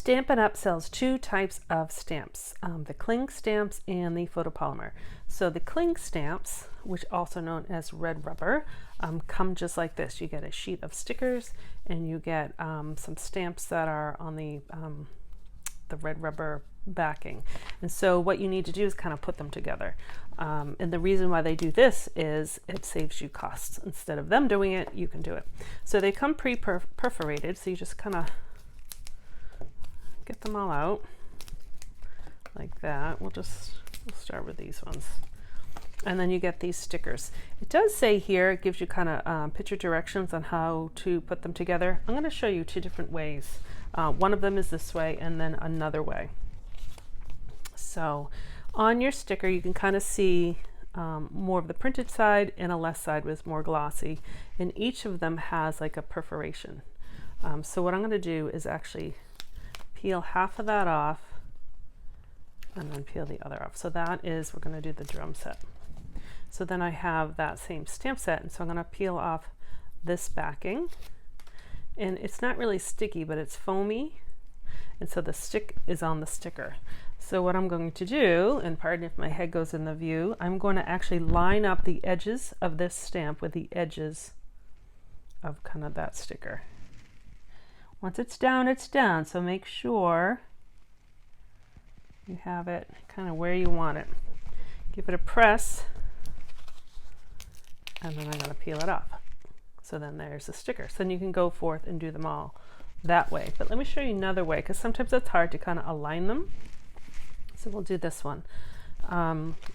Stampin' Up! Sells two types of stamps, the cling stamps and the photopolymer. So the cling stamps, which also known as red rubber, come just like this. You get a sheet of stickers and you get some stamps that are on the red rubber backing. And so what you need to do is kind of put them together. And the reason why they do this is it saves you costs. Instead of them doing it, you can do it. So they come pre-perforated, so you just kind of get them all out like that. We'll start with these ones. And then you get these stickers. It does say here, it gives you kind of picture directions on how to put them together. I'm going to show you two different ways. One of them is this way and then another way. So on your sticker, you can kind of see more of the printed side and a left side was more glossy. And each of them has like a perforation. So what I'm going to do is actually peel half of that off and then peel the other off. So that is, we're going to do the drum set. So then I have that same stamp set, and so I'm going to peel off this backing, and it's not really sticky, but it's foamy, and so the stick is on the sticker. So what I'm going to do, and pardon if my head goes in the view, I'm going to actually line up the edges of this stamp with the edges of kind of that sticker. Once it's down, so make sure you have it kind of where you want it. Give it a press, and then I'm going to peel it off. So then there's the sticker. So then you can go forth and do them all that way. But let me show you another way, because sometimes it's hard to kind of align them. So we'll do this one.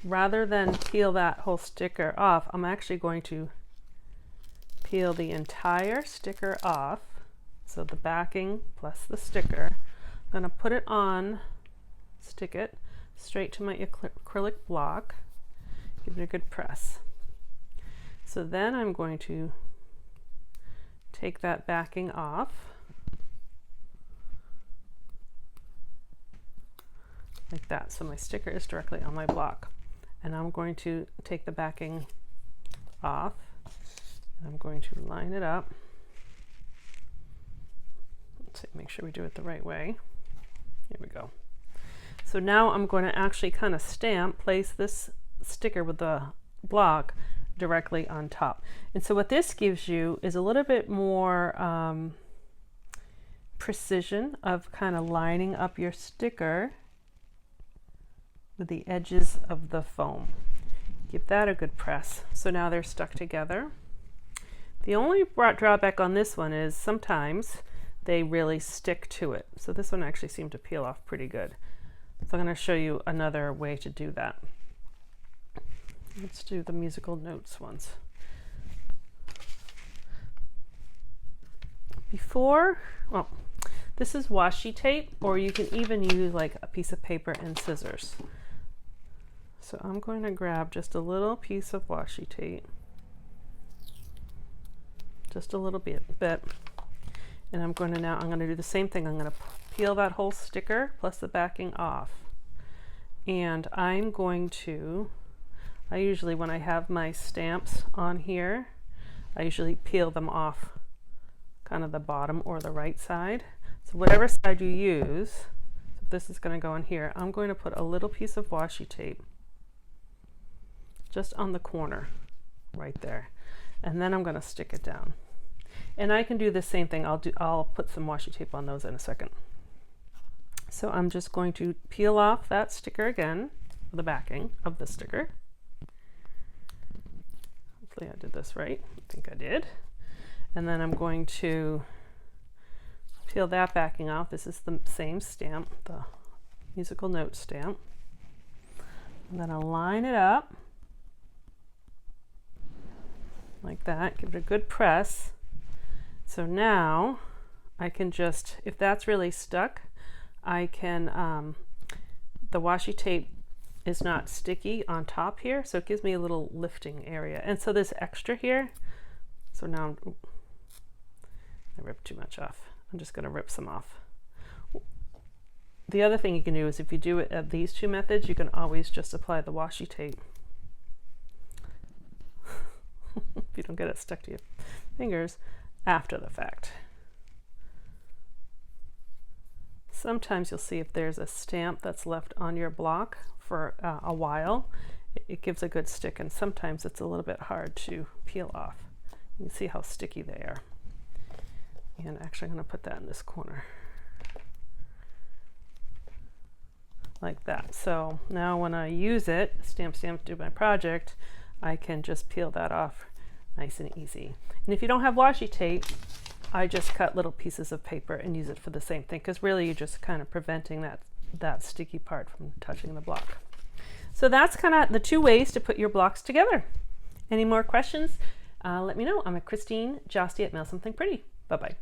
Rather than peel that whole sticker off, I'm actually going to peel the entire sticker off. So the backing plus the sticker. I'm going to put it on, stick it straight to my acrylic block, give it a good press. So then I'm going to take that backing off like that. So my sticker is directly on my block. And I'm going to take the backing off and I'm going to line it up. Make sure we do it the right way. Here we go. So now I'm going to actually kind of place this sticker with the block directly on top. And so what this gives you is a little bit more precision of kind of lining up your sticker with the edges of the foam. Give that a good press. So now they're stuck together. The only drawback on this one is sometimes they really stick to it. So this one actually seemed to peel off pretty good. So I'm going to show you another way to do that. Let's do the musical notes ones. Well, this is washi tape, or you can even use like a piece of paper and scissors. So I'm going to grab just a little piece of washi tape, just a little bit. And I'm going to do the same thing. I'm going to peel that whole sticker plus the backing off. And I'm going to, I usually, when I have my stamps on here, I usually peel them off kind of the bottom or the right side. So whatever side you use, if this is going to go in here, I'm going to put a little piece of washi tape just on the corner right there. And then I'm going to stick it down. And I can do the same thing. I'll put some washi tape on those in a second. So I'm just going to peel off that sticker again, the backing of the sticker. Hopefully I did this right. I think I did. And then I'm going to peel that backing off. This is the same stamp, the musical note stamp. I'm going to line it up like that. Give it a good press. So now I can just, if that's really stuck, I can, the washi tape is not sticky on top here, so it gives me a little lifting area. And so this extra here, so now I ripped too much off. I'm just going to rip some off. The other thing you can do is if you do it at these two methods, you can always just apply the washi tape. If you don't get it stuck to your fingers after the fact. Sometimes you'll see if there's a stamp that's left on your block for a while, it gives a good stick, and sometimes it's a little bit hard to peel off. You can see how sticky they are. And actually I'm going to put that in this corner. Like that. So now when I use it, stamp to do my project, I can just peel that off nice and easy. And if you don't have washi tape, I just cut little pieces of paper and use it for the same thing, because really you're just kind of preventing that sticky part from touching the block. So that's kind of the two ways to put your blocks together. Any more questions? Let me know. I'm at Christine Josty at Mail Something Pretty. Bye-bye.